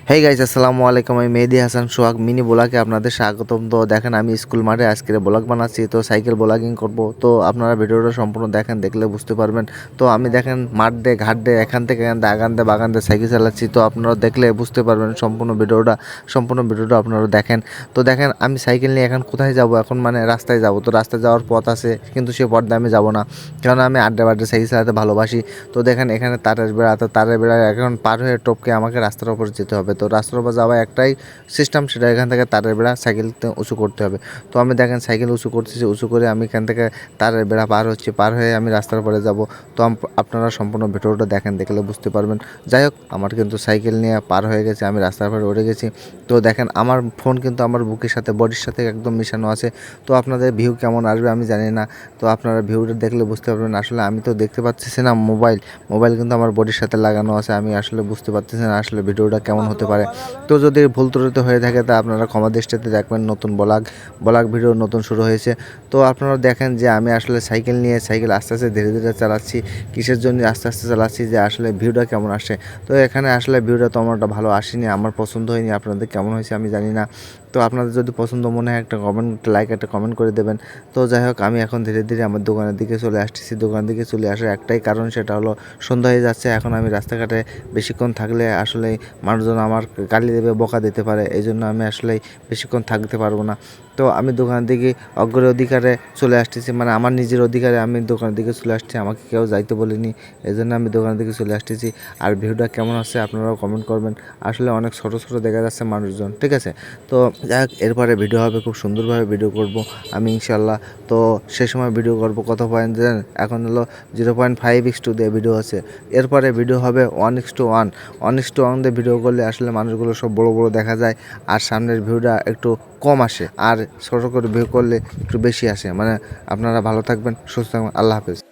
Hey guys, আসসালামু আলাইকুম। আমি মেহেদি হাসান সোহাগ মিনি ব্লগে আপনাদের স্বাগতম। তো দেখেন, আমি স্কুল মাঠে আজকের ব্লগ বানাচ্ছি, তো সাইকেল ব্লগিং করব। তো আপনারা ভিডিওটা সম্পূর্ণ দেখেন, দেখলে বুঝতে পারবেন। তো আমি দেখেন মাঠ দিয়ে ঘাট দিয়ে এখান থেকে আগান দিয়ে বাগান দিয়ে সাইকেল চালাচ্ছি। তো আপনারা দেখলে বুঝতে পারবেন সম্পূর্ণ ভিডিওটা আপনারা দেখেন। তো দেখেন, আমি সাইকেল নিয়ে এখন কোথায় যাব, এখন মানে রাস্তায় যাব। তো রাস্তায় যাওয়ার পথ আছে, কিন্তু সে পথ দিয়ে আমি যাব না, কারণ আমি আড্ডা বাড্ডা সাইকেল চালাতে ভালোবাসি। তো দেখেন, এখানে তারের বেড়া, তো তারের বেড়া এখন পার হয়ে টপকে আমাকে রাস্তার উপর যেতে হবে। তো রাস্তার উপর যাওয়া একটাই সিস্টেম, সেটা এখান থেকে তারের বেড়া সাইকেলতে উঁচু করতে হবে। তো আমি দেখেন সাইকেল উঁচু করতেছি, উঁচু করে আমি এখান থেকে তারের বেড়া পার হচ্ছে, পার হয়ে আমি রাস্তার উপরে যাব। তো আপনারা সম্পূর্ণ ভিডিওটা দেখেন, দেখলে বুঝতে পারবেন। যাই হোক, আমার কিন্তু সাইকেল নিয়ে পার হয়ে গেছে, আমি রাস্তার উপরে উঠে গেছি। তো দেখেন, আমার ফোন কিন্তু আমার বুকের সাথে বডির সাথে একদম মিশানো আছে। তো আপনাদের ভিউ কেমন আসবে আমি জানি না। তো আপনারা ভিউটা দেখলে বুঝতে পারবেন। আসলে আমি তো দেখতে পাচ্ছি না, মোবাইল কিন্তু আমার বডির সাথে লাগানো আছে। আমি আসলে বুঝতে পারতেছি না আসলে ভিডিওটা কেমন হতে পারে। তো যদি ভুল ত্রুটি হয়ে থাকে তা আপনারা ক্ষমা দৃষ্টিতে দেখবেন। নতুন ব্লগ ভিডিও নতুন শুরু হয়েছে। তো আপনারা দেখেন যে আমি আসলে সাইকেল আস্তে আস্তে ধীরে ধীরে চালাচ্ছি। কিসের জন্য আস্তে আস্তে চালাচ্ছি, যে আসলে ভিউটা কেমন আসে। তো এখানে আসলে ভিউটা তো আমারটা ভালো আসেনি, আমার পছন্দ হয়নি। আপনাদের কেমন হয়েছে আমি জানি না। তো আপনাদের যদি পছন্দ মনে হয় একটা কমেন্ট করে দেবেন। তো যাই হোক, আমি এখন ধীরে ধীরে আমার দোকানের দিকে চলে আসতেছি। দোকানের দিকে চলে আসার একটাই কারণ, সেটা হলো সন্ধ্যা হয়ে যাচ্ছে। এখন আমি রাস্তাঘাটে বেশিক্ষণ থাকলে আসলে মানুষজন আমার গালি দেবে, বকা দিতে পারে। এই জন্য আমি আসলে বেশিক্ষণ থাকতে পারবো না। তো আমি দোকানের দিকে অধিকারে চলে আসতেছি, মানে আমার নিজের অধিকারে আমি দোকানের দিকে চলে আসছি। আমাকে কেউ যাইতে বলেনি, এই জন্য আমি দোকানের দিকে চলে আসতেছি। আর ভিউটা কেমন আছে আপনারাও কমেন্ট করবেন। আসলে অনেক ছোটো ছোটো দেখা যাচ্ছে মানুষজন, ঠিক আছে। তো যাই হোক, এরপরে ভিডিও হবে, খুব সুন্দরভাবে ভিডিও করব আমি ইনশাল্লাহ। তো সে সময় ভিডিও করব কত পয়েন্ট দেন, এখন হলো 0.5:2 দিয়ে ভিডিও আছে। এরপরে ভিডিও হবে 1:1, 1:1 দিয়ে ভিডিও করলে আসলে মানুষগুলো সব বড় বড় দেখা যায়, আর সামনের ভিউটা একটু কম আসে, আর ছোটো করে ভিউ করলে একটু বেশি আসে। মানে আপনারা ভালো থাকবেন, সুস্থ থাকবেন, আল্লাহ হাফেজ।